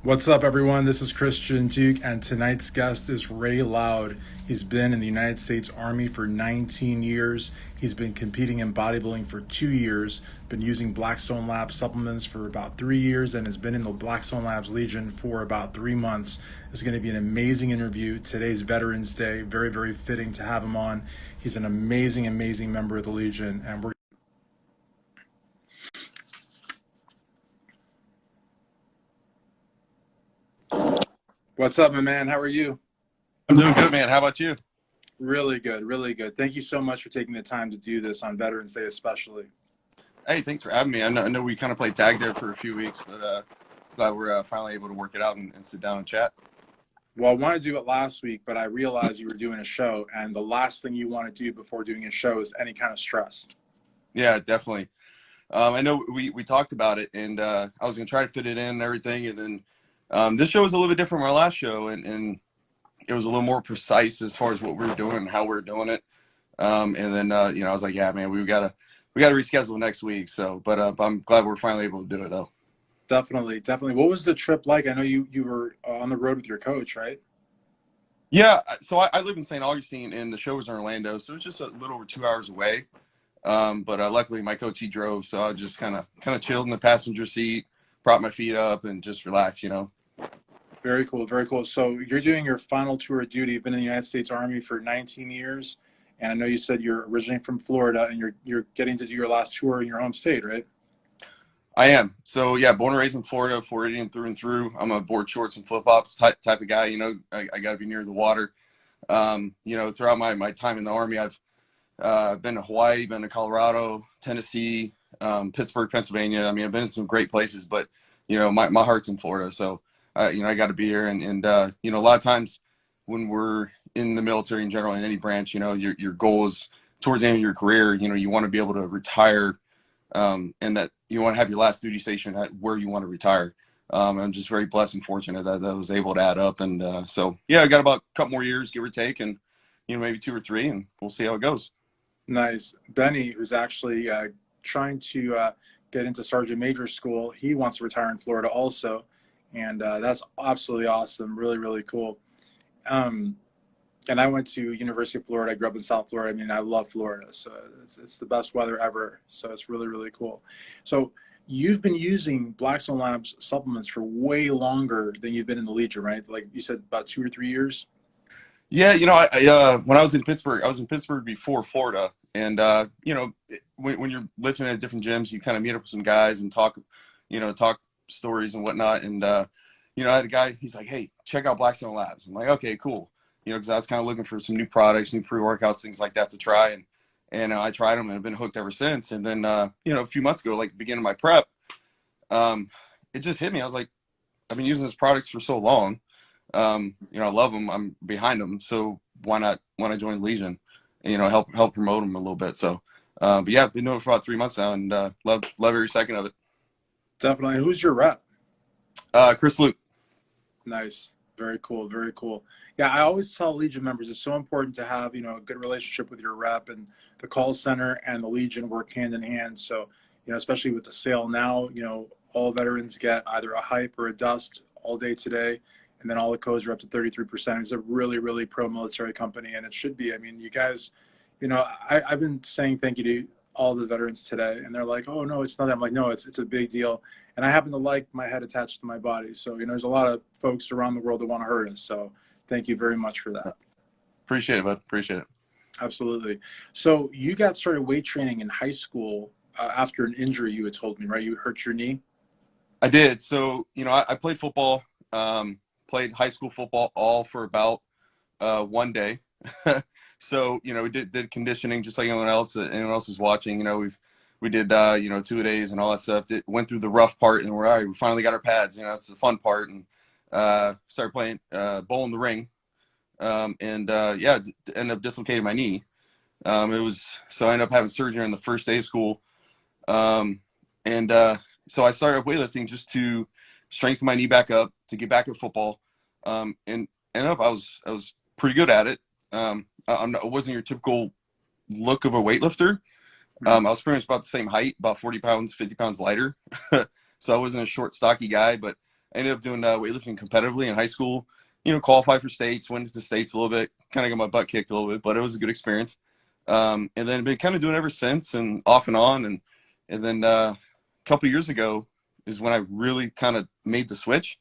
What's up, everyone? This is Christian Duke, and tonight's guest is Ray Loud. He's been in the United States Army for 19 years. He's been competing in bodybuilding for 2 years, been using Blackstone Labs supplements for about 3 years, and has been in the Blackstone Labs Legion for about 3 months. It's going to be an amazing interview. Today's Veterans Day, very, very fitting to have him on. He's an amazing, amazing member of the Legion, and we're What's up, my man? How are you? I'm doing good, man. How about you? Really good, really good. Thank you so much for taking the time to do this on Veterans Day, especially. Hey, thanks for having me. I know we kind of played tag there for a few weeks, but glad we're finally able to work it out and sit down and chat. Well, I wanted to do it last week, but I realized you were doing a show, and the last thing you want to do before doing a show is any kind of stress. Yeah, definitely. I know we talked about it, and I was going to try to fit it in and everything. And then this show was a little bit different from our last show, and it was a little more precise as far as what we were doing and how we were doing it. And then, I was like, yeah, man, we gotta reschedule next week. So, but I'm glad we're finally able to do it, though. Definitely, definitely. What was the trip like? I know you were on the road with your coach, right? Yeah, so I live in St. Augustine, and the show was in Orlando, so it's just a little over 2 hours away. But luckily, my coach he drove, so I just kind of chilled in the passenger seat, propped my feet up, and just relaxed. Very cool, very cool. So you're doing your final tour of duty. You've been in the United States Army for 19 years, and I know you said you're originally from Florida, and you're getting to do your last tour in your home state, right? I am. So yeah, born and raised in Florida, Floridian through and through. I'm a board shorts and flip flops type of guy. I got to be near the water. Throughout my time in the Army, I've been to Hawaii, been to Colorado, Tennessee, Pittsburgh, Pennsylvania. I mean, I've been in some great places, but my heart's in Florida. So, I got to be here. And a lot of times when we're in the military in general, in any branch, your goal is towards the end of your career, you want to be able to retire, and that you want to have your last duty station at where you want to retire. I'm just very blessed and fortunate that was able to add up. And so, yeah, I got about a couple more years, give or take, and, maybe 2 or 3, and we'll see how it goes. Nice. Benny, who's actually trying to get into Sergeant Major school, he wants to retire in Florida also. And that's absolutely awesome. Really, really cool. Um, and I went to University of Florida. I grew up in South Florida. I mean, I love Florida. So it's the best weather ever. So it's really, really cool. So you've been using Blackstone Labs supplements for way longer than you've been in the Legion, right? Like you said, about 2 or 3 years. Yeah, when I was in Pittsburgh, I was in Pittsburgh before Florida, and when you're lifting at different gyms, you kind of meet up with some guys and talk stories and whatnot. And I had a guy. He's like, "Hey, check out Blackstone Labs." I'm like, "Okay, cool." Because I was kind of looking for some new products, new pre-workouts, things like that to try, and I tried them and I've been hooked ever since. And then a few months ago, like beginning of my prep, um, it just hit me. I was like, I've been using this products for so long. I love them. I'm behind them. So why not when I join Legion, and, help promote them a little bit. So, but yeah, I've been doing it for about 3 months now, and love every second of it. Definitely. Who's your rep? Chris Luke. Nice. Very cool. Very cool. Yeah, I always tell Legion members it's so important to have, a good relationship with your rep, and the call center and the Legion work hand in hand. So, especially with the sale now, all veterans get either a hype or a dust all day today. And then all the codes are up to 33%. It's a really, really pro-military company, and it should be. I mean, you guys, I've been saying thank you to all the veterans today, and they're like, "Oh no, it's not that." I'm like, "No, it's a big deal." And I happen to like my head attached to my body, so there's a lot of folks around the world that want to hurt us. So thank you very much for that. Appreciate it, bud. Appreciate it. Absolutely. So you got started weight training in high school after an injury. You had told me, right? You hurt your knee. I did. So, I played football, played high school football all for about one day. So, we did conditioning just like anyone else was watching. We did 2 days and all that stuff. Went through the rough part, and we're all right. We finally got our pads. That's the fun part, and started playing bowl in the ring. Yeah, ended up dislocating my knee. So I ended up having surgery on the first day of school. Um, and So I started weightlifting just to strengthen my knee back up to get back at football. And ended up I was pretty good at it. I wasn't your typical look of a weightlifter. I was pretty much about the same height, about 40 pounds, 50 pounds lighter. So I wasn't a short, stocky guy, but I ended up doing weightlifting competitively in high school. You know, qualified for states, went to the states a little bit, kind of got my butt kicked a little bit, but it was a good experience. And then been kind of doing it ever since, and off and on. And then a couple years ago is when I really kind of made the switch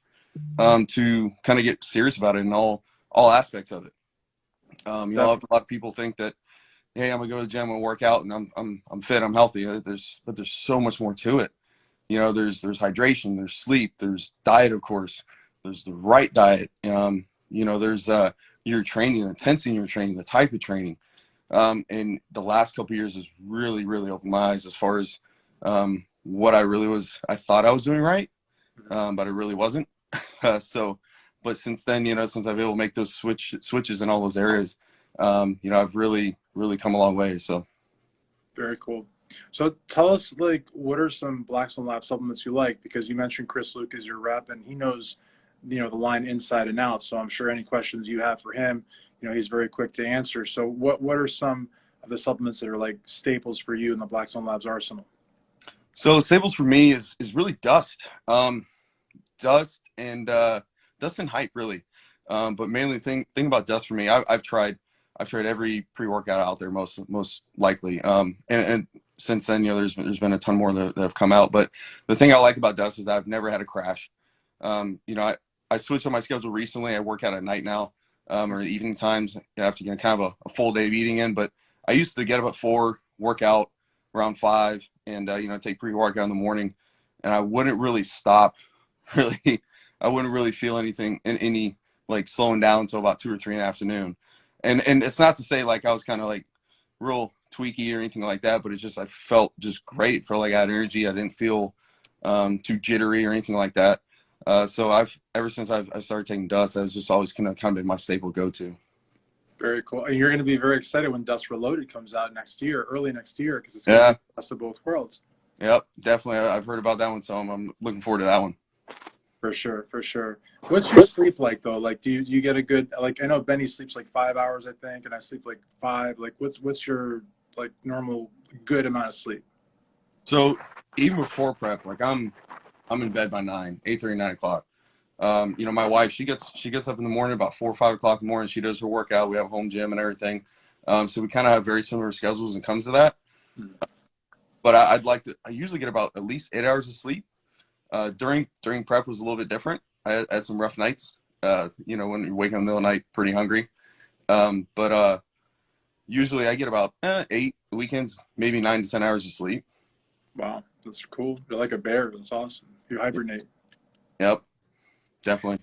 to kind of get serious about it in all aspects of it. A lot of people think that, hey, I'm gonna go to the gym and work out, and I'm fit, I'm healthy. But there's so much more to it. You know, there's hydration, there's sleep, there's diet, of course, there's the right diet. There's your training, the intensity in your training, the type of training. And the last couple of years has really, really opened my eyes as far as what I thought I was doing right, but I really wasn't. But since then, since I've been able to make those switches in all those areas, I've really, really come a long way. So. Very cool. So tell us, like, what are some Blackstone Lab supplements you like? Because you mentioned Chris Luke is your rep, and he knows, the line inside and out. So I'm sure any questions you have for him, he's very quick to answer. So what are some of the supplements that are like staples for you in the Blackstone Labs arsenal? So staples for me is really dust, dust and hype really. But mainly thing about dust for me, I've tried every pre-workout out there most likely. And since then, there's been a ton more that have come out. But the thing I like about dust is that I've never had a crash. I switched on my schedule recently. I work out at night now, or evening times. I have to get kind of a full day of eating in. But I used to get up at 4, work out around 5, and take pre-workout in the morning, and I wouldn't really stop. Really, I wouldn't really feel anything in any like slowing down until about 2 or 3 in the afternoon. And it's not to say like I was kind of like real tweaky or anything like that, but it's just I felt just great. Felt like I had energy. I didn't feel too jittery or anything like that. So ever since I started taking dust, that was just always kind of been my staple go-to. Very cool. And you're going to be very excited when Dust Reloaded comes out next year, early next year, because it's going to Yeah. be the best of both worlds. Yep, definitely. I've heard about that one, so I'm looking forward to that one. For sure, for sure. What's your sleep like though? Like, do you get a good, like, I know Benny sleeps like 5 hours, I think, and I sleep like 5. Like, what's your like normal good amount of sleep? So even before prep, like I'm in bed by 9, 8:30, 9 o'clock. My wife, she gets up in the morning about 4 or 5 o'clock in the morning. She does her workout. We have a home gym and everything. So we kind of have very similar schedules when it comes to that. But I usually get about at least 8 hours of sleep. During prep was a little bit different. I had some rough nights. When you wake up in the middle of the night, pretty hungry. But usually I get about 8 weekends, maybe 9 to 10 hours of sleep. Wow, that's cool. You're like a bear. That's awesome. You hibernate. Yep, definitely.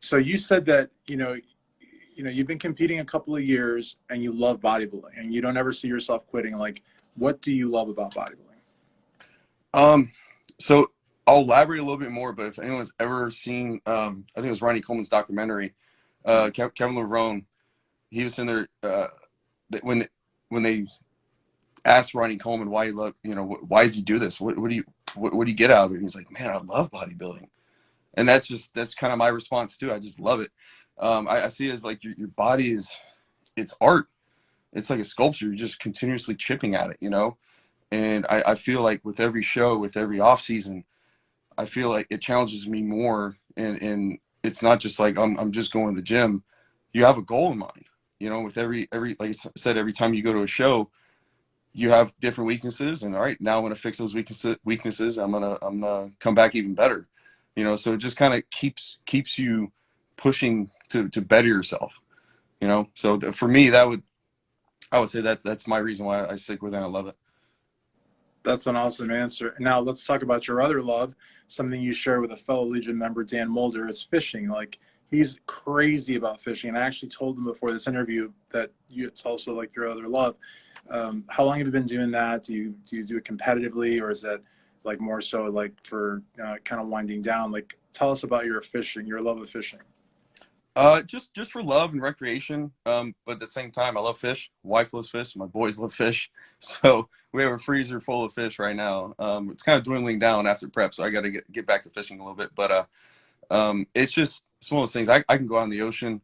So you said that, you've been competing a couple of years and you love bodybuilding and you don't ever see yourself quitting. Like, what do you love about bodybuilding? So I'll elaborate a little bit more, but if anyone's ever seen, I think it was Ronnie Coleman's documentary, Kevin Levrone, he was in there when they asked Ronnie Coleman why he loved, why does he do this? What do you get out of it? And he's like, man, I love bodybuilding, and that's kind of my response too. I just love it. I see it as like your body it's art. It's like a sculpture. You're just continuously chipping at it. And I feel like with every show, with every off season, I feel like it challenges me more, and it's not just like I'm just going to the gym. You have a goal in mind, with every like I said, every time you go to a show, you have different weaknesses, and all right, now I'm gonna fix those weaknesses. I'm gonna come back even better, so it just kind of keeps you pushing to better yourself, so for me I would say that's my reason why I stick with it. I love it. That's an awesome answer. Now let's talk about your other love, something you share with a fellow Legion member, Dan Mulder, is fishing. Like, he's crazy about fishing. And I actually told him before this interview that it's also like your other love. How long have you been doing that? Do you do it competitively, or is that like more so like for kind of winding down? Like, tell us about your fishing, your love of fishing. Just for love and recreation. But at the same time, I love fish. Wife loves fish. My boys love fish. So we have a freezer full of fish right now. It's kind of dwindling down after prep, so I got to get back to fishing a little bit. But it's one of those things. I can go out in the ocean,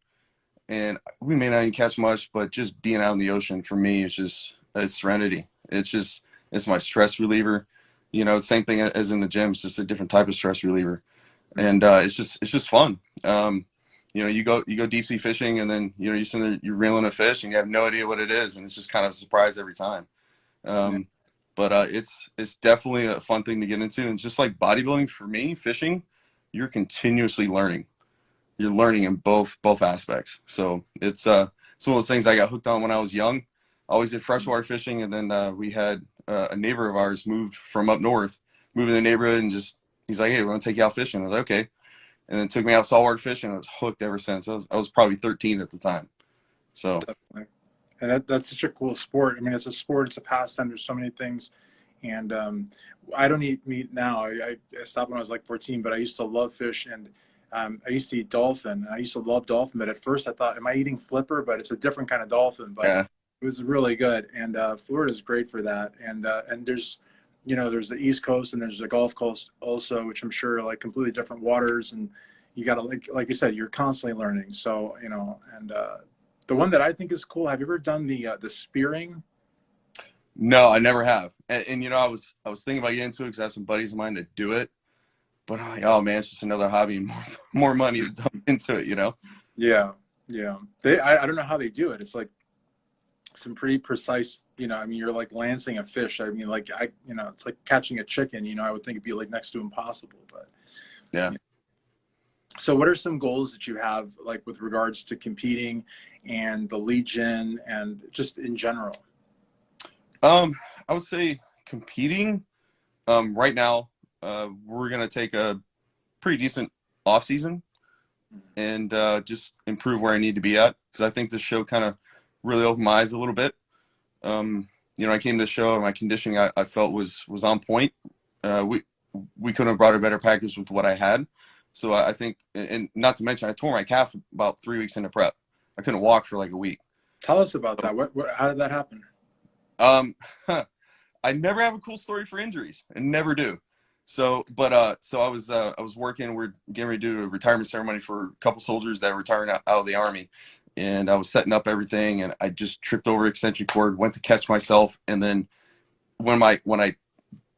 and we may not even catch much, but just being out in the ocean for me, it's serenity. It's my stress reliever. Same thing as in the gym. It's just a different type of stress reliever. and it's just fun. You know, you go deep sea fishing, and then you know you're reeling a fish, and you have no idea what it is, and it's just kind of a surprise every time. Yeah, Um, but it's definitely a fun thing to get into, and just like bodybuilding for me, fishing, you're continuously learning. You're learning in both aspects. So it's one of those things I got hooked on when I was young. I always did freshwater fishing, and then we had a neighbor of ours moved from up north, moved in the neighborhood, and just he's like, "Hey, we're gonna take you out fishing." I was like, "Okay," and then took me out saltwater fishing. I was hooked ever since. I was probably 13 at the time. So definitely. And that's such a cool sport. I mean, it's a sport, it's a pastime. There's so many things. And I don't eat meat now. I stopped when I was like 14, but I used to love fish, and I used to eat dolphin. I used to love dolphin, but at first I thought, am I eating flipper? But it's a different kind of dolphin. But yeah, it was really good, and Florida is great for that. And there's, you know, there's the East Coast and there's the Gulf Coast also, which I'm sure are like completely different waters, and you got to like you said, you're constantly learning. So you know, and the one that I think is cool. Have you ever done the spearing? no, I never have. And you know, I was thinking about getting into it because I have some buddies of mine that do it, but I'm like, oh man, it's just another hobby and more money to dump into it. You know? Yeah, yeah. I don't know how they do it. It's like some pretty precise, you know, I mean, you're like lancing a fish. I mean, like you know, it's like catching a chicken, you know, I would think it'd be like next to impossible, but Yeah. yeah. So what are some goals that you have like with regards to competing and the Legion and just in general? I would say competing. Right now, we're gonna take a pretty decent off season and just improve where I need to be at because I think this show kind of really opened my eyes a little bit. You know, I came to the show and my conditioning I felt was on point. We couldn't have brought a better package with what I had. So I think, and not to mention, I tore my calf about 3 weeks into prep. I couldn't walk for like a week. Tell us about So, that. How did that happen? um, I never have a cool story for injuries, and never do. So, so I was working. We're getting ready to do a retirement ceremony for a couple soldiers that are retiring out of the army, and I was setting up everything, and I just tripped over extension cord, went to catch myself, and then when I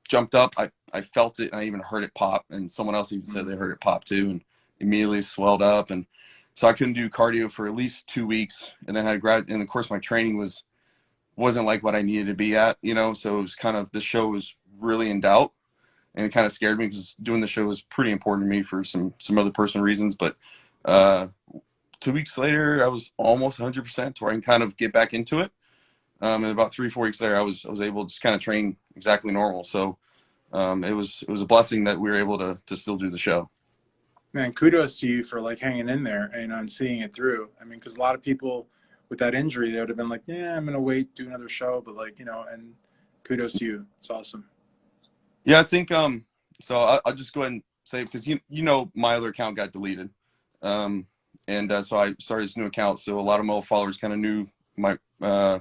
jumped up, I felt it, and I even heard it pop, and someone else even said they heard it pop too, and immediately swelled up, and so I couldn't do cardio for at least 2 weeks, and then I grad, and of course my training wasn't like what I needed to be at, you know. So it was kind of the show was really in doubt, and it kind of scared me because doing the show was pretty important to me for some other personal reasons. But uh, 2 weeks later, I was almost 100% to where I can kind of get back into it. And about 3 4 weeks later, I was able to just kind of train exactly normal. So it was a blessing that we were able to still do the show. Man, kudos to you for like hanging in there, you know, and seeing it through. I mean, because a lot of people with that injury, they would have been like, "Yeah, I'm gonna wait, do another show," but like, you know, and kudos to you. It's awesome. Yeah, I think so I'll just go ahead and say because you know my other account got deleted, um, and so I started this new account. So a lot of my old followers kind of knew my a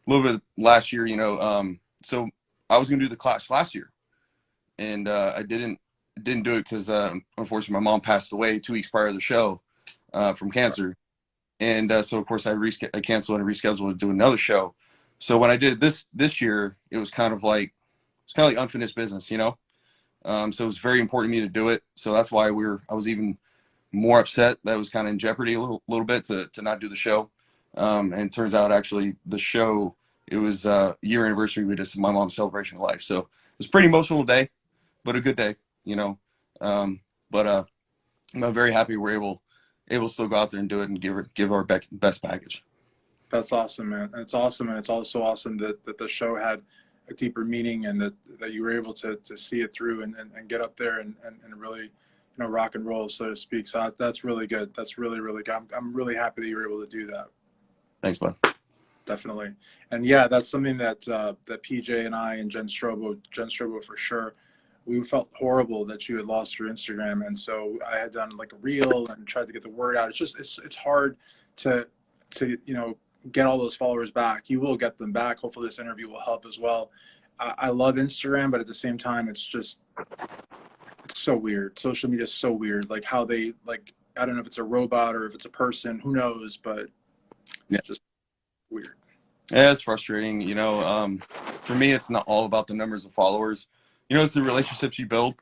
little bit last year. You know, so I was gonna do the clash last year, and I didn't do it because unfortunately my mom passed away 2 weeks prior to the show from cancer, and so of course I canceled and rescheduled to do another show. So when I did this year, it was kind of like it's kind of like unfinished business, you know. So it was very important to me to do it. So that's why I was even more upset that was kind of in jeopardy a little bit to not do the show. And it turns out actually the show, it was year anniversary with this my mom's celebration of life. So it was a pretty emotional day, but a good day, you know. But I'm very happy we're able to still go out there and do it and give our best package. That's awesome, man. And it's awesome, and it's also awesome that the show had a deeper meaning, and that you were able to see it through and get up there and really, you know, rock and roll, so to speak. So that's really good. That's really really good. I'm really happy that you were able to do that. Thanks, bud. Definitely. And yeah, that's something that PJ and I and Jen Strobo for sure, we felt horrible that you had lost your Instagram. And so I had done like a reel and tried to get the word out. It's just, it's hard to, you know, get all those followers back. You will get them back. Hopefully this interview will help as well. I love Instagram, but at the same time, it's just, it's so weird. Social media is so weird. Like how they, like, I don't know if it's a robot or if it's a person, who knows, but Yeah. it's just weird. Yeah, it's frustrating. You know, for me, it's not all about the numbers of followers. You know, it's the relationships you build.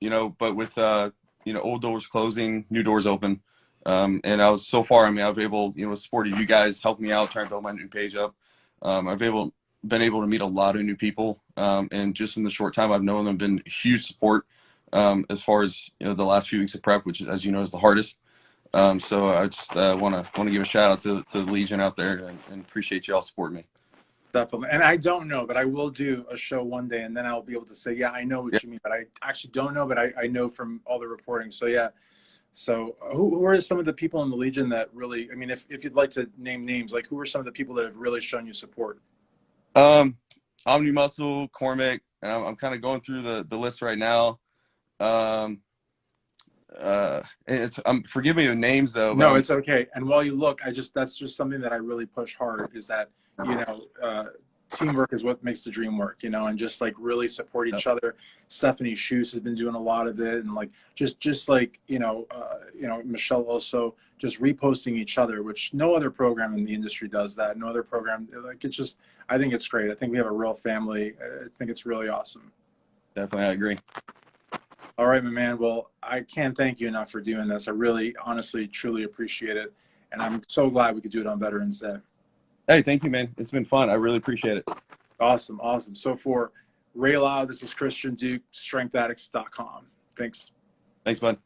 but with old doors closing, new doors open. And I was so far, I mean, I've able, supported you guys, helped me out, trying to build my new page up. Been able to meet a lot of new people. And just in the short time I've known them, been huge support as far as, the last few weeks of prep, which, as you know, is the hardest. So I just want to give a shout out to the Legion out there, and appreciate y'all supporting me. Definitely. And I don't know, but I will do a show one day, and then I'll be able to say, yeah, I know Yeah. what you mean, but I actually don't know, but I know from all the reporting. So yeah. So who are some of the people in the Legion that really, I mean, if you'd like to name names, like who are some of the people that have really shown you support? Um, Omni Muscle, Cormac, and I'm kind of going through the list right now. Um, forgive me with names though, but No, I'm it's okay. And while you look, that's just something that I really push hard is that, teamwork is what makes the dream work, and just like really support each other. Stephanie Shoes has been doing a lot of it, and like just like Michelle also just reposting each other, which no other program in the industry does that. No other program, like it's just, I think it's great. I think we have a real family. I think it's really awesome. definitely, I agree. All right, my man. Well, I can't thank you enough for doing this. I really, honestly, truly appreciate it. And I'm so glad we could do it on Veterans Day. Hey, thank you, man. It's been fun. I really appreciate it. Awesome. Awesome. So for Ray Lau, this is Christian Duke, strengthaddicts.com. Thanks. Thanks, bud.